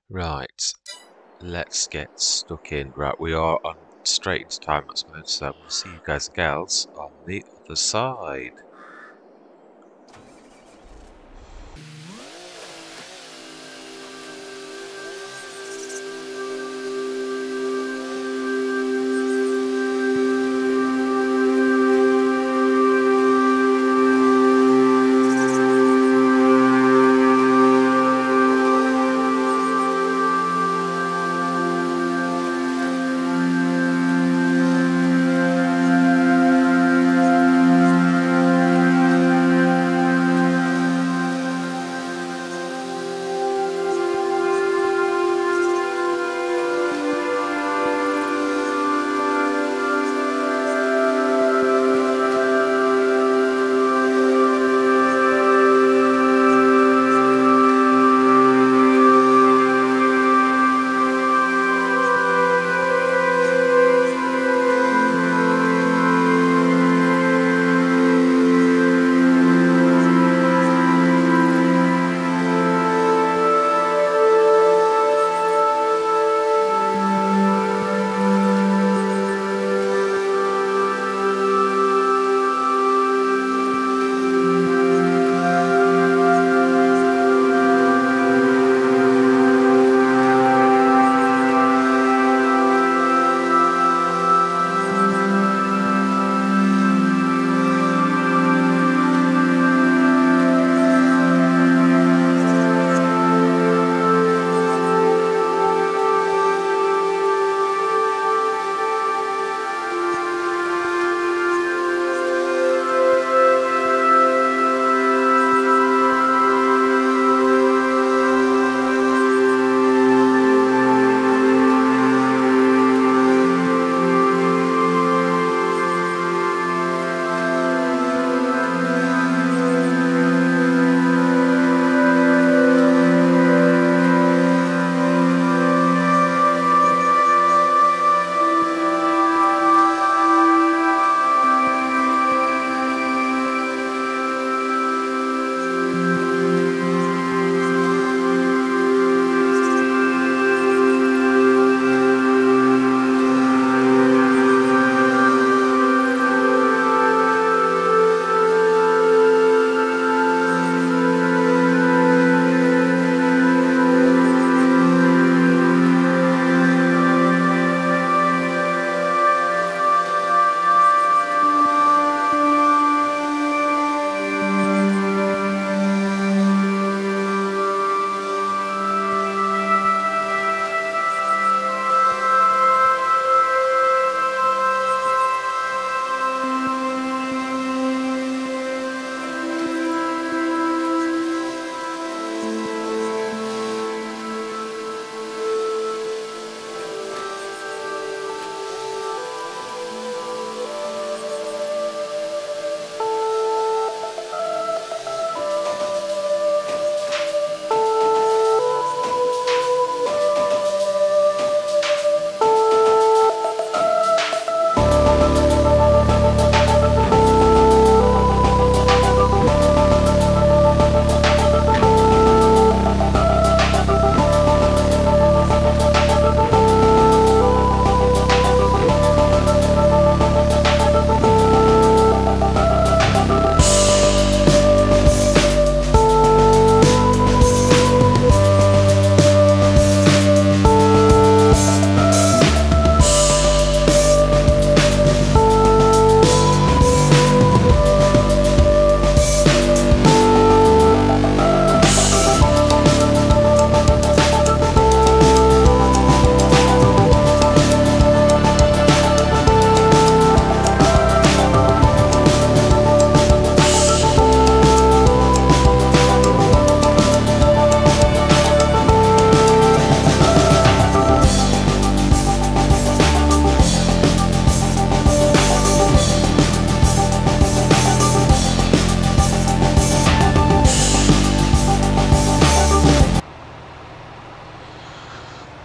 Right, let's get stuck in. Right, we are on straight into time-lapse mode, so we'll see you guys and gals on the other side.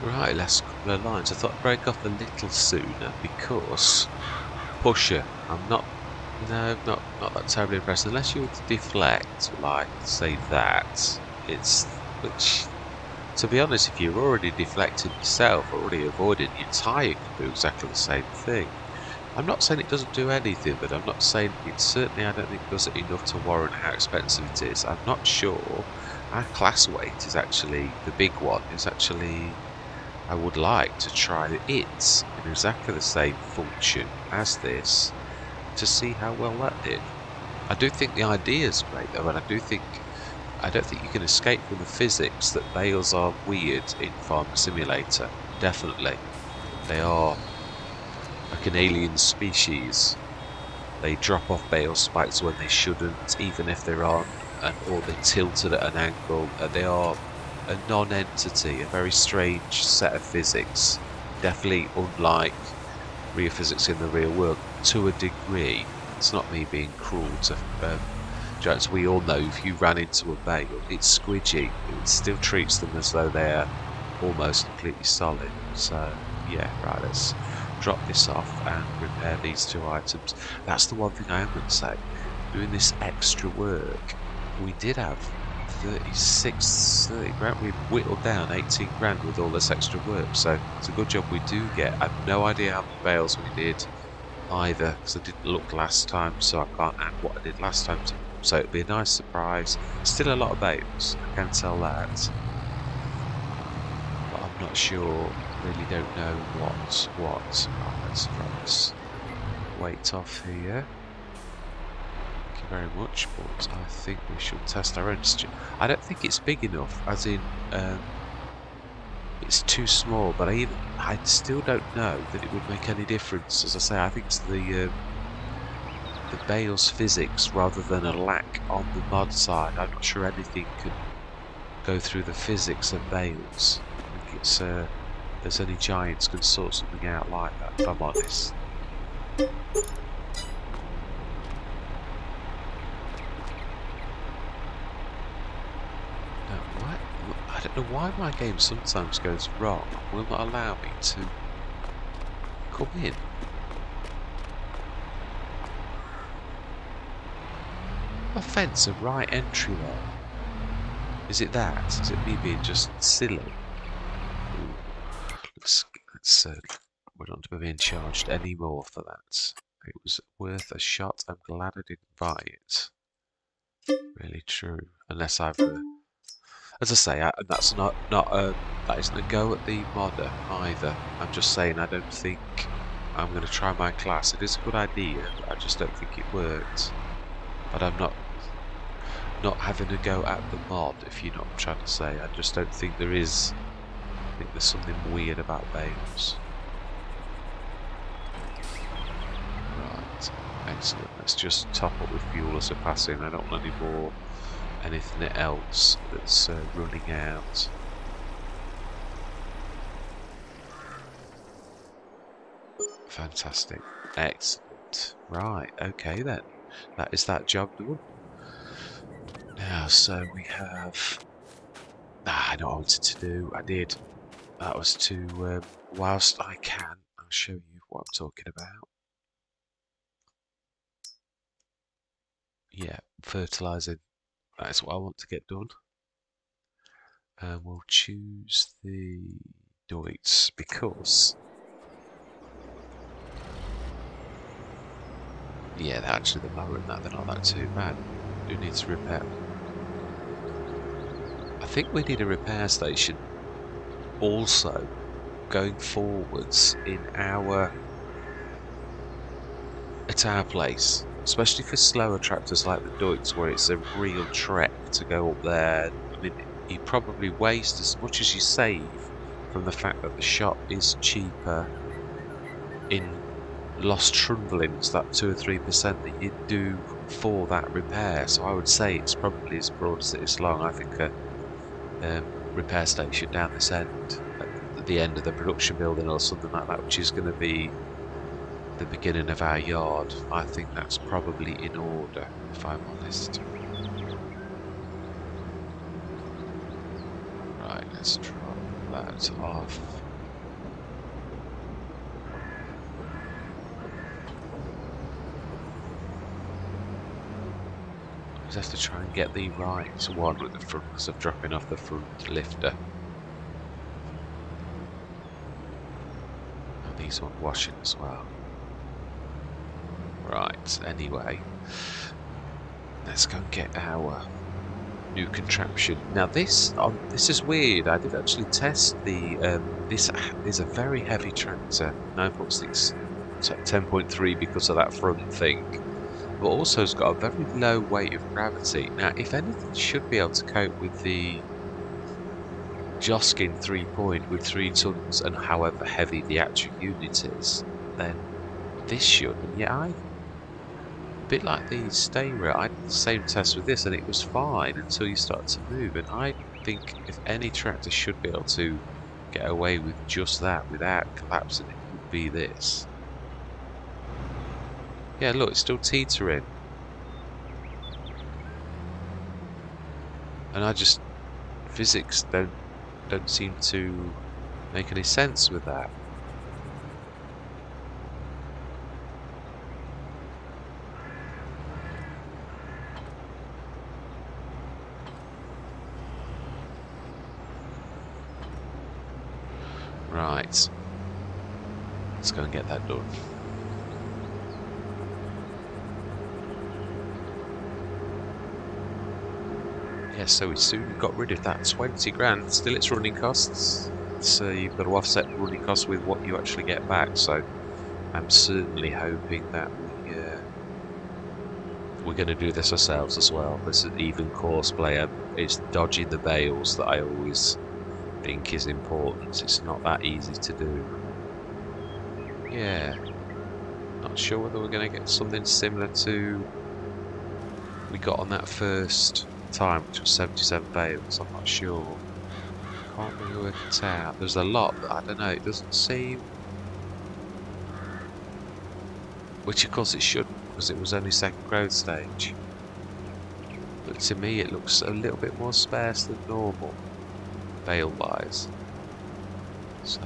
Right, last couple of lines. I thought I'd break off a little sooner because Pusher, I'm not, no, not that terribly impressed. Unless you were to deflect, like say that, it's which to be honest, if you're already deflecting yourself, already avoiding, your tyre can do exactly the same thing. I'm not saying it doesn't do anything, but I'm not saying it certainly, I don't think, does it enough to warrant how expensive it is. I'm not sure. Our class weight is actually, the big one, is actually, I would like to try it in exactly the same function as this to see how well that did. I do think the idea is great though, and I don't think you can escape from the physics that bales are weird in Farming Simulator. Definitely. They are like an alien species. They drop off bale spikes when they shouldn't, even if they're on, or they're tilted at an angle. They are a non-entity, a very strange set of physics. Definitely unlike real physics in the real world, to a degree. It's not me being cruel to giants. We all know if you ran into a bale, it's squidgy. It still treats them as though they're almost completely solid. So yeah, right, let's drop this off and repair these two items. That's the one thing I am going to say. Doing this extra work, we did have 30 grand. We've whittled down 18 grand with all this extra work, so it's a good job we do get. I have no idea how many bales we did either, because I didn't look last time, so I can't add what I did last time. So it'll be a nice surprise. Still a lot of bales, I can tell that. But I'm not sure, really don't know what's what. Right, let's drop this weight off here. Thank you very much, but I think we should test our own. I don't think it's big enough, as in it's too small, but I still don't know that it would make any difference. As I say, I think it's the bale's physics rather than a lack on the mod side. I'm not sure anything can go through the physics of bales. I think it's there's only giants can sort something out like that, if I'm honest. I don't know why my game sometimes goes wrong and will not allow me to come in. A fence, a right entry there. Is it that? Is it me being just silly? We don't be being charged any more for that. It was worth a shot. I'm glad I didn't buy it. Really true. Unless I've, as I say, that's not that isn't a go at the modder either. I'm just saying I don't think I'm going to try my class. It is a good idea, but I just don't think it worked. But I'm not having a go at the mod, if you know what I'm trying to say. I just don't think there is. I think there's something weird about bales. Right, excellent. Let's just top up with fuel as we're passing. I don't want any more anything else that's running out. Fantastic. Excellent. Right, okay then. That is that job done. Now, so we have... I know what I wanted to do. I did. That was to, whilst I can, I'll show you what I'm talking about. Yeah, fertilising. That's what I want to get done. And we'll choose the Deutz because... Yeah, actually the lower than that, they're not that too bad. We do need to repair. I think we need a repair station also going forwards at our place, especially for slower tractors like the Deutz, where it's a real trek to go up there. I mean, you probably waste as much as you save from the fact that the shop is cheaper in lost trundlings, that 2 or 3% that you do for that repair. So I would say it's probably as broad as it is long. I think a repair station down this end, at the end of the production building or something like that, which is going to be the beginning of our yard. I think that's probably in order, if I'm honest. Right, let's drop that off. I just have to try and get the right one with the front because of dropping off the front lifter. needs one washing as well. Right, anyway, let's go and get our new contraption. Now this is weird. I did actually test the this is a very heavy tractor, 9.6 10.3 because of that front thing, but also it's got a very low weight of gravity. Now if anything should be able to cope with the Joskin 3-point with 3 tons and however heavy the actual unit is, then this should. And yet a bit like the stay rail, I did the same test with this and it was fine until you start to move, and I think if any tractor should be able to get away with just that without collapsing, it would be this. Yeah, look, it's still teetering. And I just, physics don't seem to make any sense with that. Right, let's go and get that done. Yeah, so we soon got rid of that 20 grand. Still, it's running costs. So you've got to offset running costs with what you actually get back. So I'm certainly hoping that we're going to do this ourselves as well. This is even course play. It's dodging the bales that I always think is important. It's not that easy to do. Yeah, not sure whether we're going to get something similar to we got on that first time, which was 77 bales. I'm not sure. Can't really work it out. There's a lot, but I don't know. It doesn't seem. Which of course it shouldn't, because it was only second growth stage. But to me, it looks a little bit more sparse than normal, bale-wise. So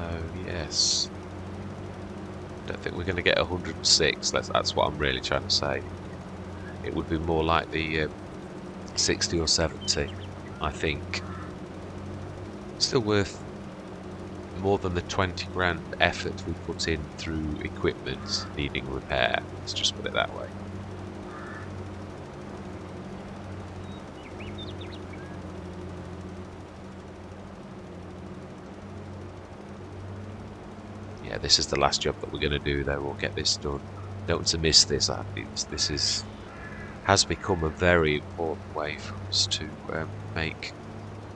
yes, don't think we're going to get 106. That's what I'm really trying to say. It would be more like the 60 or 70, I think. Still worth more than the 20 grand effort we put in through equipment needing repair. Let's just put it that way. Yeah, this is the last job that we're going to do though. We'll get this done. Don't want to miss this. This has become a very important way for us to make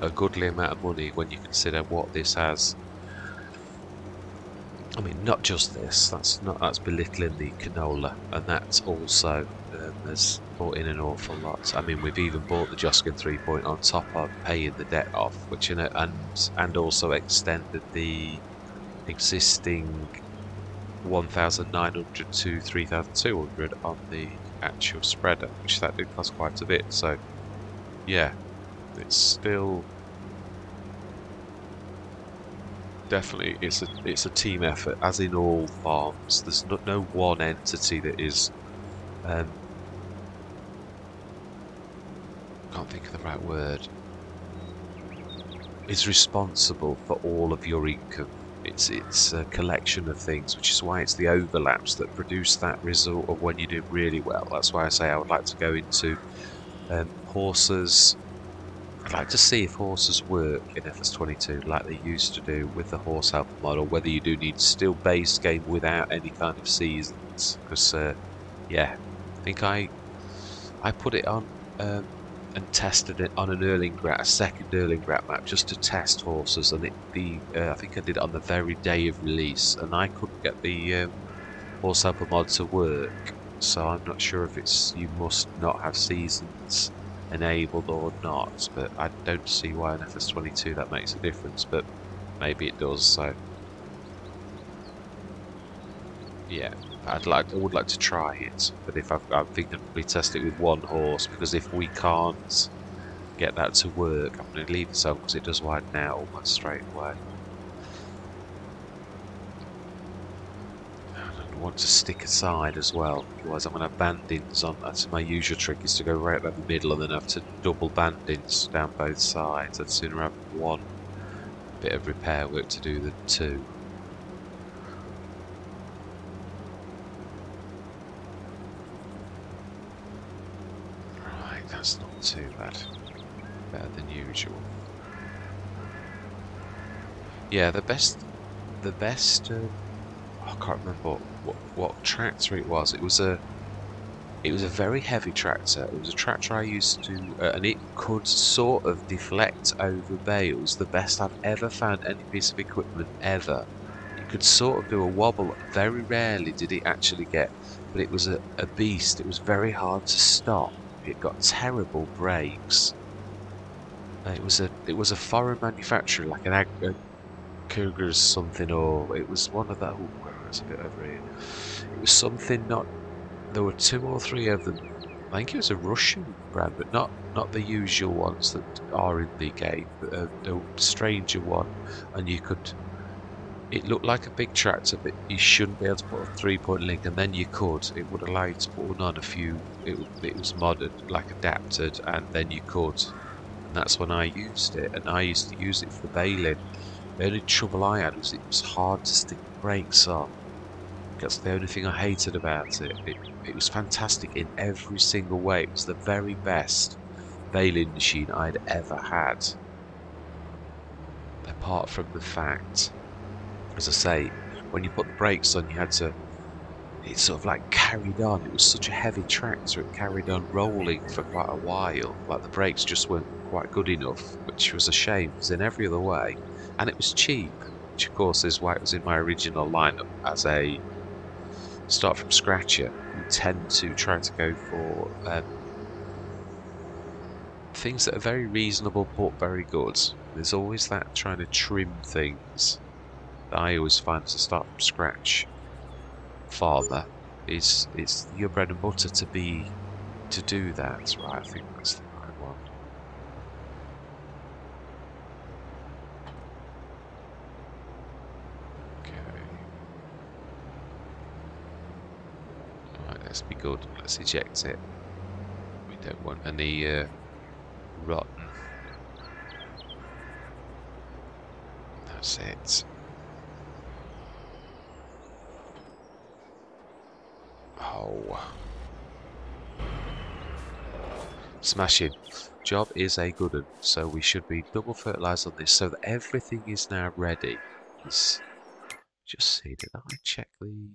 a goodly amount of money when you consider what this has. I mean, not just this. That's belittling the canola, and that's also has brought in an awful lot. I mean, we've even bought the Joskin 3-point on top of paying the debt off, which and also extended the existing 1,900 to 3,200 on the actual spreader, which that did cost quite a bit. So yeah, it's still definitely it's a team effort, as in all farms. There's no one entity that is can't think of the right word, is responsible for all of your income. It's a collection of things, which is why it's the overlaps that produce that result of when you do really well. That's why I say I would like to go into horses. I'd like to see if horses work in FS22 like they used to do with the horse helper model, whether you do need still base game without any kind of seasons. Because yeah, I think I put it on and tested it on a second Erlingrat map, just to test horses, and I think I did it on the very day of release, and I couldn't get the horse helper mod to work. So I'm not sure if it's you must not have seasons enabled or not, but I don't see why in FS22 that makes a difference, but maybe it does. So yeah, I would like to try it, but if I think I'd probably test it with one horse, because if we can't get that to work, I'm going to leave it on, because it does widen out almost straight away. I want to stick aside as well, otherwise I'm going to have bandings on. That's my usual trick, is to go right down the middle and then have to double bandings down both sides. I'd sooner have one bit of repair work to do than two. That's not too bad. Better than usual. Yeah, the best. I can't remember what tractor it was. It was a very heavy tractor. It was a tractor I used to, and it could sort of deflect over bales. The best I've ever found any piece of equipment ever. It could sort of do a wobble. Very rarely did it actually get, but it was a beast. It was very hard to stop. It got terrible brakes. It was a foreign manufacturer, like a Cougars something, or it was one of that. Oh, where was a bit over here? It was something not. There were 2 or 3 of them. I think it was a Russian brand, but not the usual ones that are in the game, but a stranger one. And you could. It looked like a big tractor, but you shouldn't be able to put a 3-point link, and then you could. It would allow you to put on a few. It was modded, like adapted, and then you could. And that's when I used it, and I used to use it for baling. The only trouble I had was it was hard to stick the brakes on. That's the only thing I hated about it. It was fantastic in every single way. It was the very best baling machine I'd ever had. Apart from the fact, as I say, when you put the brakes on, you had to. It sort of like carried on. It was such a heavy tractor. It carried on rolling for quite a while. Like the brakes just weren't quite good enough, which was a shame because in every other way. And it was cheap, which of course is why it was in my original lineup as a start from scratcher. You tend to try to go for things that are very reasonable but very good. There's always that trying to trim things that I always find as a start from scratch farmer it's your bread and butter to do that. Right, I think that's the right one. Let's be good. Let's eject it. We don't want any rotten. That's it. Oh. Smashing. Job is a good one. So we should be double fertilised on this so that everything is now ready. Just see, did I check the...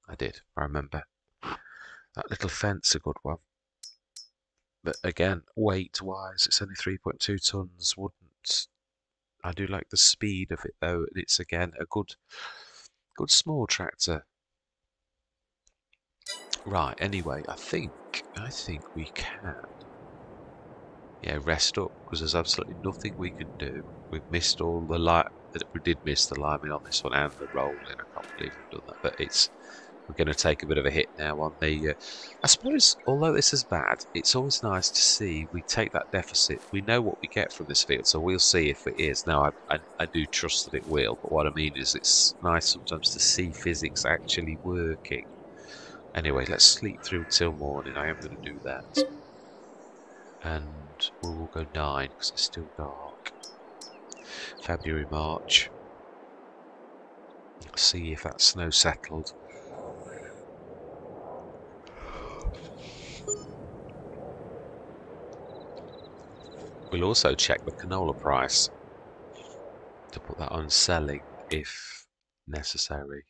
I did, I remember. That little fence, a good one. But again, weight-wise, it's only 3.2 tons. Wouldn't... I do like the speed of it, though. And it's, again, a good small tractor. Right, anyway, I think we can. Yeah, rest up, because there's absolutely nothing we can do. We've missed all the we did miss the liming on this one and the rolling. I can't believe we've done that. But we're going to take a bit of a hit now on the... I suppose, although this is bad, it's always nice to see we take that deficit. We know what we get from this field, so we'll see if it is. Now, I do trust that it will, but what I mean is it's nice sometimes to see physics actually working. Anyway, let's sleep through till morning. I am going to do that. And we will go 9 because it's still dark. February, March. Let's see if that snow settled. We'll also check the canola price to put that on selling if necessary.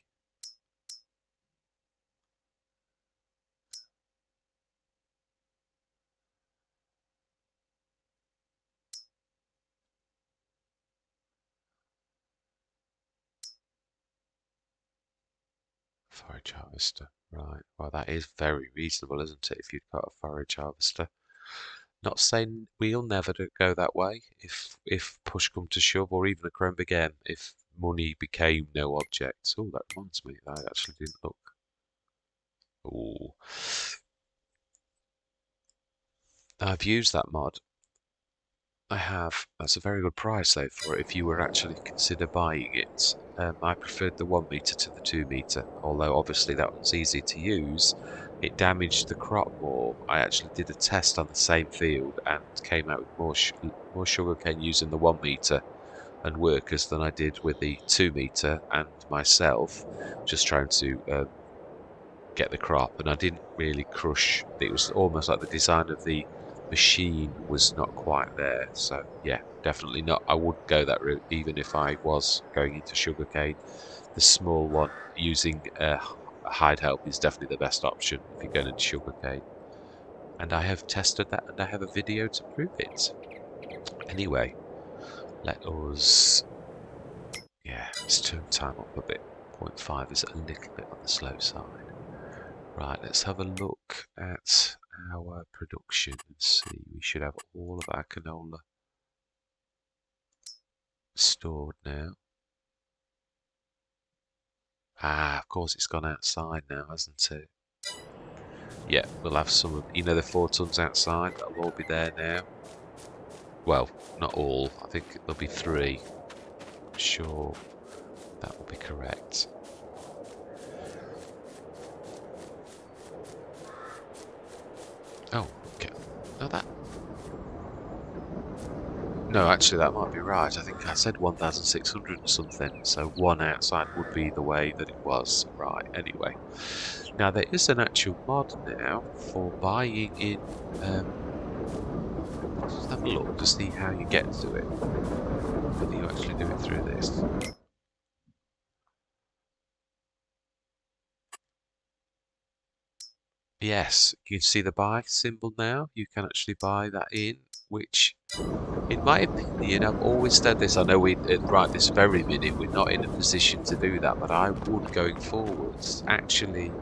Forage harvester, right. Well, that is very reasonable, isn't it, if you've got a forage harvester? Not saying we'll never go that way if push come to shove, or even a chrome again, if money became no object. Oh, that reminds me, I actually didn't look. Oh, I've used that mod. I have. That's a very good price though for it if you were actually consider buying it. I preferred the 1 meter to the 2 meter, although obviously that was easy to use. It damaged the crop more. I actually did a test on the same field and came out with more sugarcane using the 1 meter and workers than I did with the 2 meter, and myself just trying to get the crop, and I didn't really crush. It was almost like the design of the machine was not quite there. So yeah, definitely not. I wouldn't go that route, even if I was going into sugarcane. The small one using a hide help is definitely the best option if you're going into sugarcane. And I have tested that, and I have a video to prove it. Anyway, let us, yeah, let's turn time up a bit. 0.5 is a little bit on the slow side. Right, let's have a look at our production and see. We should have all of our canola stored now. Ah, of course it's gone outside now, hasn't it? Yeah, we'll have some of, the 4 tons outside, that'll all be there now. Well, not all, I think there'll be 3. I'm sure that will be correct. Oh, okay. No, no, actually that might be right. I think I said 1,600 and something, so 1 outside would be the way that it was. Right, anyway. Now there is an actual mod now for buying in, just have a look to see how you get to it. Whether you actually do it through this. Yes, you can see the buy symbol now. You can actually buy that in, which, in my opinion, I've always said this. I know we, right this very minute, we're not in a position to do that, but I would, going forwards, actually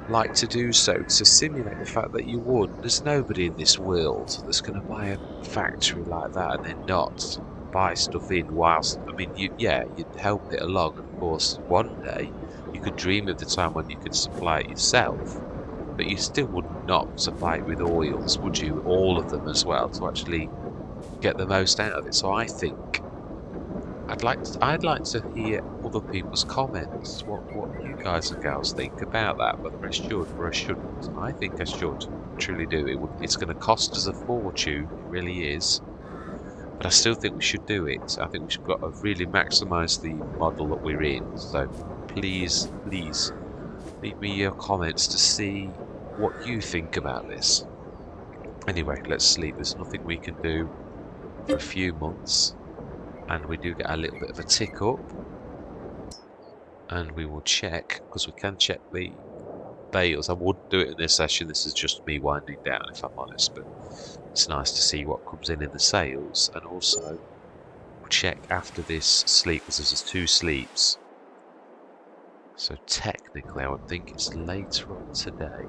like to do so to simulate the fact that you would. There's nobody in this world that's going to buy a factory like that and then not buy stuff in whilst, I mean, you'd help it along. Of course, one day you could dream of the time when you could supply it yourself. But you still would not supply it with oils, would you? All of them as well, to actually get the most out of it. So I think I'd like to hear other people's comments. What you guys and gals think about that? Whether I should or I shouldn't. I think I should. Truly do. It's going to cost us a fortune. It really is. But I still think we should do it. I think we should got to really maximise the model that we're in. So please, please, leave me your comments to see what you think about this. Anyway, let's sleep. There's nothing we can do for a few months, and we do get a little bit of a tick up, and we will check, because we can check the bales. I wouldn't do it in this session. This is just me winding down, if I'm honest, but it's nice to see what comes in the sales, and also we'll check after this sleep, because this is 2 sleeps. So technically, I would think it's later on today.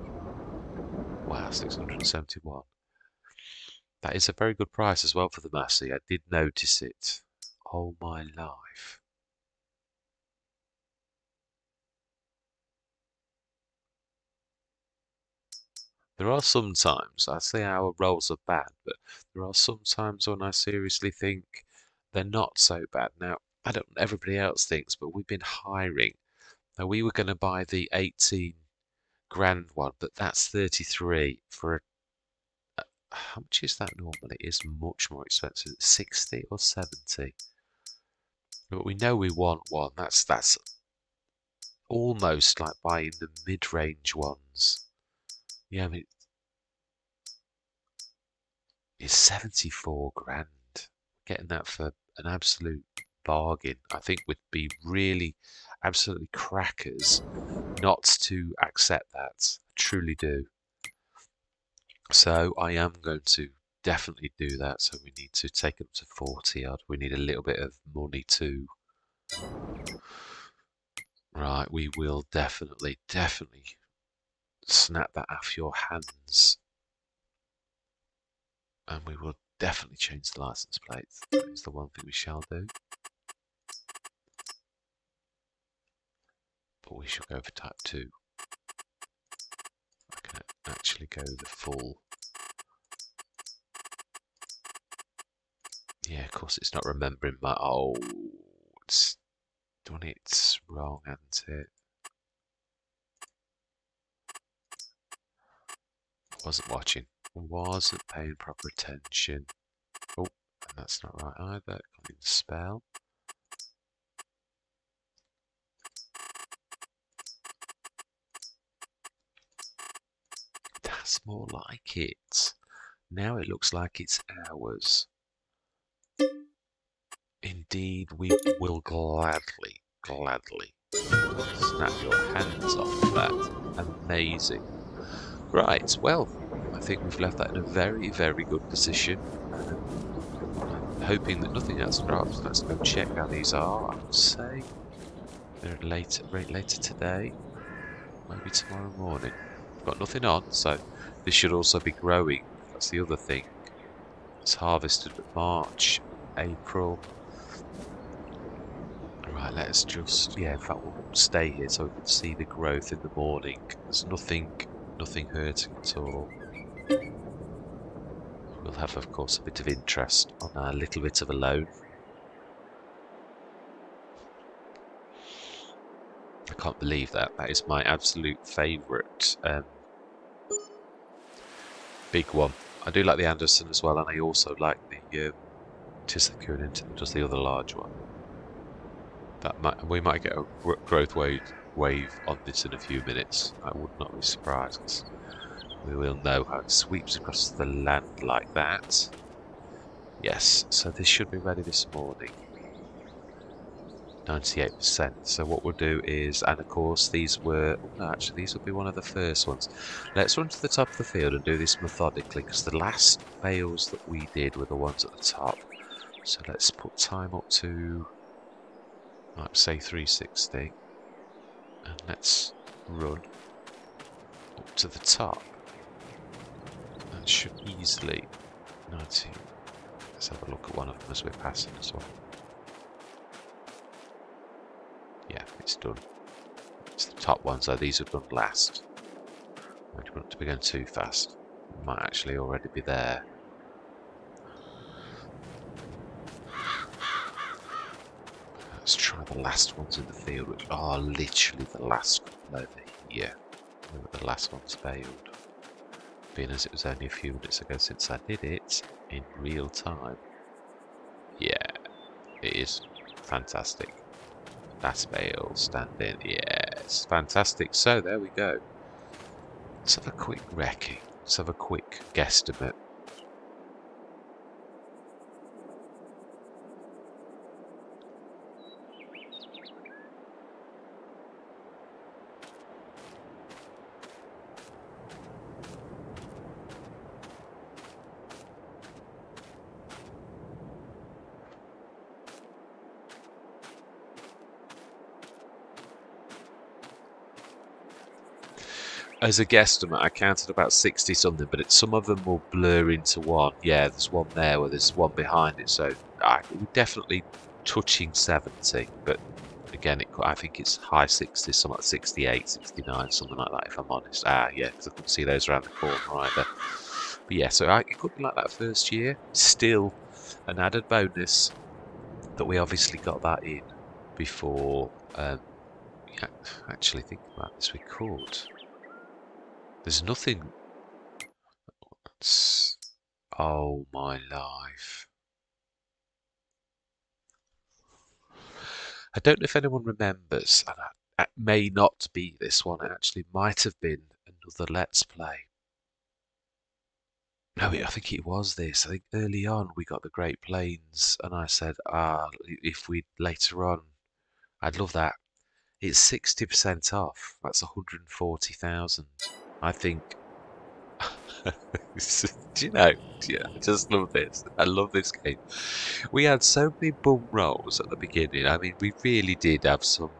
Wow, 671. That is a very good price as well for the Massey. I did notice it. Oh my life. There are some times, I say our rolls are bad, but there are some times when I seriously think they're not so bad. Now, I don't know, everybody else thinks, but we've been hiring. Now, we were going to buy the 18 grand one, but that's 33 for how much is that normally? It is much more expensive. 60 or 70. But we know we want one. That's almost like buying the mid-range ones. Yeah, I mean, it's 74 grand. Getting that for an absolute bargain. I think would be really absolutely crackers not to accept that. I truly do. So I am going to definitely do that. So we need to take it up to 40 odd. We need a little bit of money too. Right, we will definitely snap that off your hands. And we will definitely change the license plates. That is the one thing we shall do. But we shall go for type 2. I can actually go the full. Yeah, of course it's not remembering my... Oh, it's done it wrong, hasn't it? Wasn't watching. Wasn't paying proper attention. Oh, and that's not right either. Can't even spell. That's more like it. Now it looks like it's ours. Indeed, we will gladly snap your hands off that. Amazing. Right, well, I think we've left that in a very, very good position. I'm hoping that nothing else drops. Let's go check how these are. I would say they're later today, maybe tomorrow morning. I've got nothing on, so this should also be growing. That's the other thing. It's harvested at March, April. Right, let's just, yeah, in fact we'll stay here so we can see the growth in the morning. There's nothing hurting at all. We'll have, of course, a bit of interest on our little bit of a loan. I can't believe that. That is my absolute favourite big one. I do like the Anderson as well, and I also like the Tissakunin, just the other large one. We might get a growth wave on this in a few minutes. I would not be surprised. We will know how it sweeps across the land like that. Yes, so this should be ready this morning. 98%. So what we'll do is, and of course these were, no, actually these will be one of the first ones. Let's run to the top of the field and do this methodically, because the last bales that we did were the ones at the top. So let's put time up to, let's say 360, and let's run up to the top. That should easily, 90, let's have a look at one of them as we're passing as well. Yeah, it's done. It's the top one, so these are done last. I don't want to be going too fast. We might actually already be there. Let's try the last ones in the field, which are literally the last couple over here. The last one's failed. Being as it was only a few minutes ago since I did it in real time. Yeah, it is fantastic. Last bale standing, yes, fantastic. So there we go. Let's have a quick recce. Let's have a quick guesstimate. As a guesstimate, I counted about 60 something, but some of them will blur into one. Yeah, there's one there where there's one behind it, so we're definitely touching 70, but again, I think it's high 60s, something like 68, 69, something like that, if I'm honest. Yeah, because I couldn't see those around the corner either. But yeah, so it could be like that first year. Still an added bonus that we obviously got that in before. Actually, think about this, we could. There's nothing. Oh my life. I don't know if anyone remembers, and it may not be this one, it actually might have been another Let's Play. No, I think it was this. I think early on we got the Great Plains, and I said, if we later on, I'd love that. It's 60% off. That's 140,000. I think. Do you know? Yeah, I just love this. I love this game. We had so many bum rolls at the beginning. I mean, we really did have some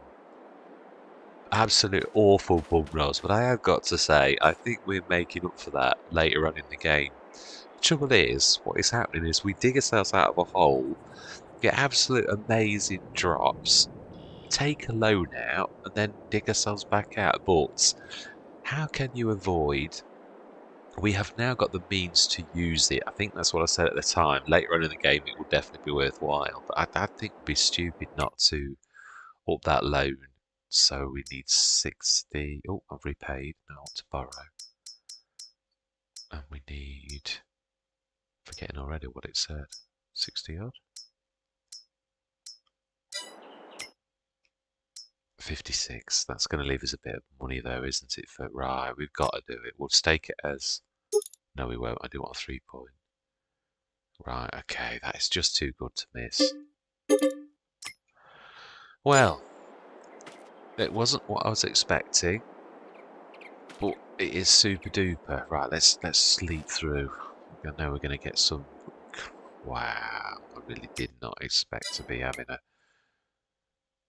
absolute awful bum rolls, but I have got to say, I think we're making up for that later on in the game. The trouble is, what is happening is we dig ourselves out of a hole, get absolute amazing drops, take a loan out, and then dig ourselves back out. But how can you avoid? We have now got the means to use it. I think that's what I said at the time. Later on in the game, it will definitely be worthwhile. But I think it would be stupid not to up that loan. So we need 60. Oh, I've repaid. Now I want to borrow. And we need, forgetting already what it said, 60 odd. 56. That's going to leave us a bit of money though, isn't it? Right, we've got to do it. We'll stake it as No, we won't. I do want a 3-point. Right, okay, that is just too good to miss. Well, it wasn't what I was expecting, but it is super duper. Right, let's sleep through. I know we're going to get some. Wow, I really did not expect to be having a.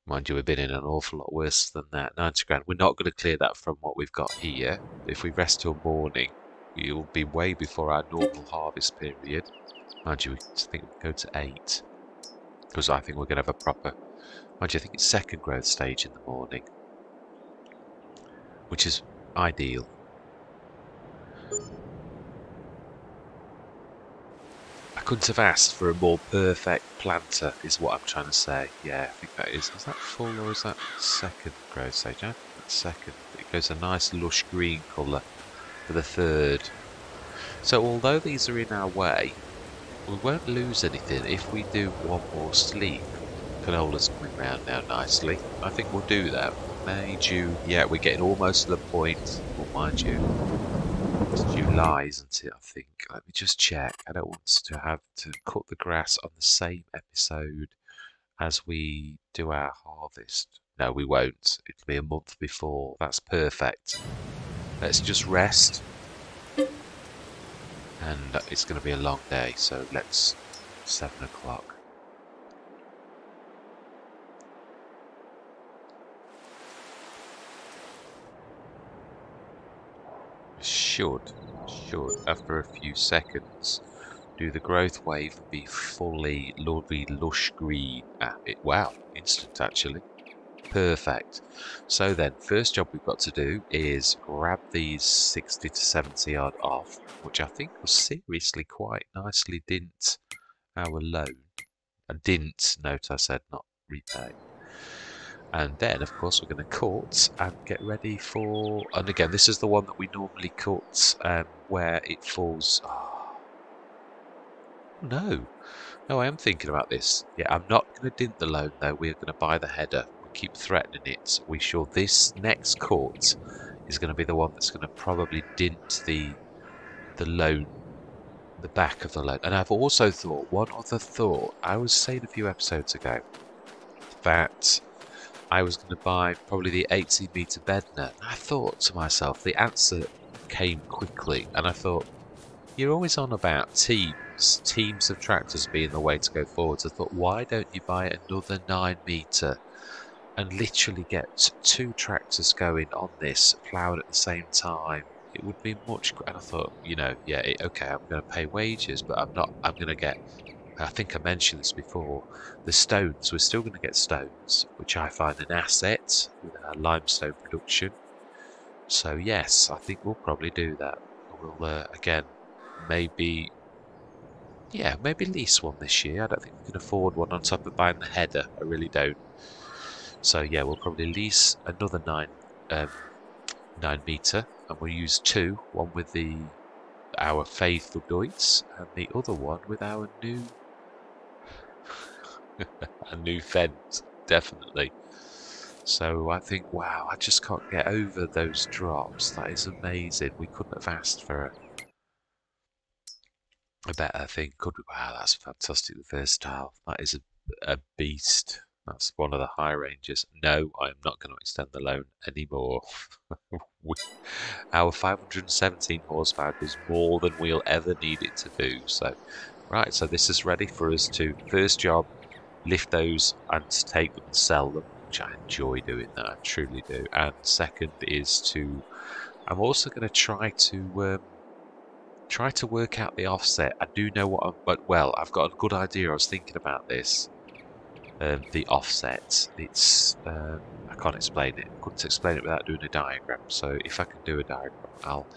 Mind you, we've been in an awful lot worse than that. 90 grand. We're not going to clear that from what we've got here. If we rest till morning, we'll be way before our normal harvest period. Mind you, we think we'll go to 8. Because I think we're going to have a proper. Mind you, I think it's second growth stage in the morning, which is ideal. I couldn't have asked for a more perfect planter, is what I'm trying to say. Yeah, I think that is. Is that full or is that second growth stage? I think that's second. It goes a nice lush green colour for the third. So although these are in our way, we won't lose anything if we do one more sleep. Canola's coming round now nicely. I think we'll do that. May, June. Yeah, we're getting almost to the point. Well, mind you, it's July, isn't it? I think. Let me just check. I don't want to have to cut the grass on the same episode as we do our harvest. No, we won't. It'll be a month before. That's perfect. Let's just rest. And it's going to be a long day, so let's 7 o'clock. Should, after a few seconds, do the growth wave be fully lovely, lush green? Wow, instant actually. Perfect. So then, first job we've got to do is grab these 60 to 70 odd off, which I think was seriously quite nicely dint our loan. A dint, note I said, not repay. And then, of course, we're going to cut and get ready for... And again, this is the one that we normally cut where it falls... Oh, no. No, I am thinking about this. Yeah, I'm not going to dint the loan, though. We're going to buy the header. We keep threatening it. We sure this next cut is going to be the one that's going to probably dint the loan, the back of the loan. And I've also thought, one other thought. I was saying a few episodes ago that I was going to buy probably the 80-metre bed net. I thought to myself, the answer came quickly, and I thought, you're always on about teams of tractors being the way to go forwards. I thought, why don't you buy another 9-metre and literally get 2 tractors going on this, ploughing at the same time? It would be much. And I thought, you know, yeah, okay, I'm going to pay wages, but I'm going to get. I think I mentioned this before, the stones, we're still going to get stones, which I find an asset with our limestone production. So yes, I think we'll probably do that. We'll, again, maybe lease one this year. I don't think we can afford one on top of buying the header, I really don't. So yeah, we'll probably lease another 9-metre, and we'll use 2, one with our faithful Deutz, and the other one with our new a new fence, definitely. So I think, wow, I just can't get over those drops. That is amazing. We couldn't have asked for a better thing, could we? Wow, that's fantastic. The versatile. That is a beast. That's one of the high ranges. No, I'm not going to extend the loan anymore. Our 517 horsepower does more than we'll ever need it to do. So, right, so this is ready for us to, first job, lift those and take them and sell them, which I enjoy doing that, I truly do. And second is to, I'm also going to try to work out the offset. I do know what I've got a good idea. I was thinking about this. The offset, it's, I can't explain it. I couldn't explain it without doing a diagram. So if I can do a diagram, I'll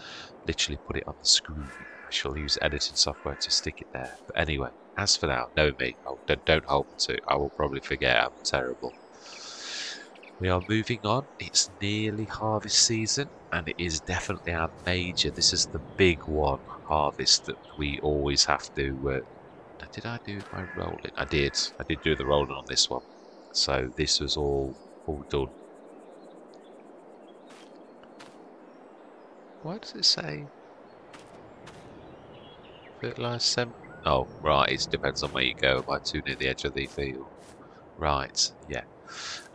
literally put it on the screen. I shall use editing software to stick it there. But anyway, as for now, know me. Oh, don't hold me to. I will probably forget. I'm terrible. We are moving on. It's nearly harvest season, and it is definitely our major. This is the big one, harvest, that we always have to. Did I do my rolling? I did. I did do the rolling on this one. So this was all done. Why does it say? Fertiliser 7. Oh, right, it depends on where you go. Am I too near the edge of the field? Right, yeah.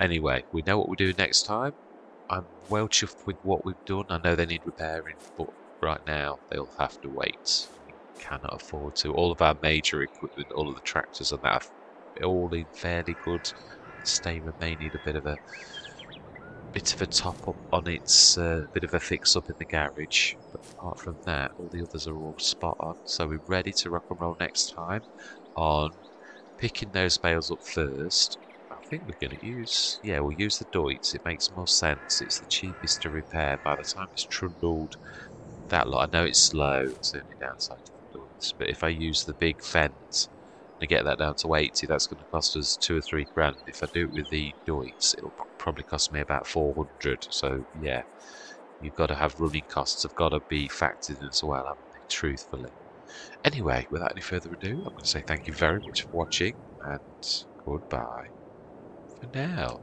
Anyway, we know what we're doing next time. I'm well chuffed with what we've done. I know they need repairing, but right now they'll have to wait. We cannot afford to. All of our major equipment, all of the tractors and that, are all in fairly good state. May need a bit of a top up on its bit of a fix up in the garage, but apart from that, all the others are all spot on. So we're ready to rock and roll next time on picking those bales up first. I think we're going to use, yeah, we'll use the Deutz. It makes more sense. It's the cheapest to repair. By the time it's trundled that lot, I know it's slow. It's the only downside to the Deutz. But if I use the big fence and get that down to 80, that's going to cost us 2 or 3 grand. If I do it with the Deutz, it'll probably cost me about 400. So yeah, you've got to have running costs. Have got to be factored in as well, haven't they? Truthfully. Anyway, without any further ado, I'm going to say thank you very much for watching, and goodbye for now.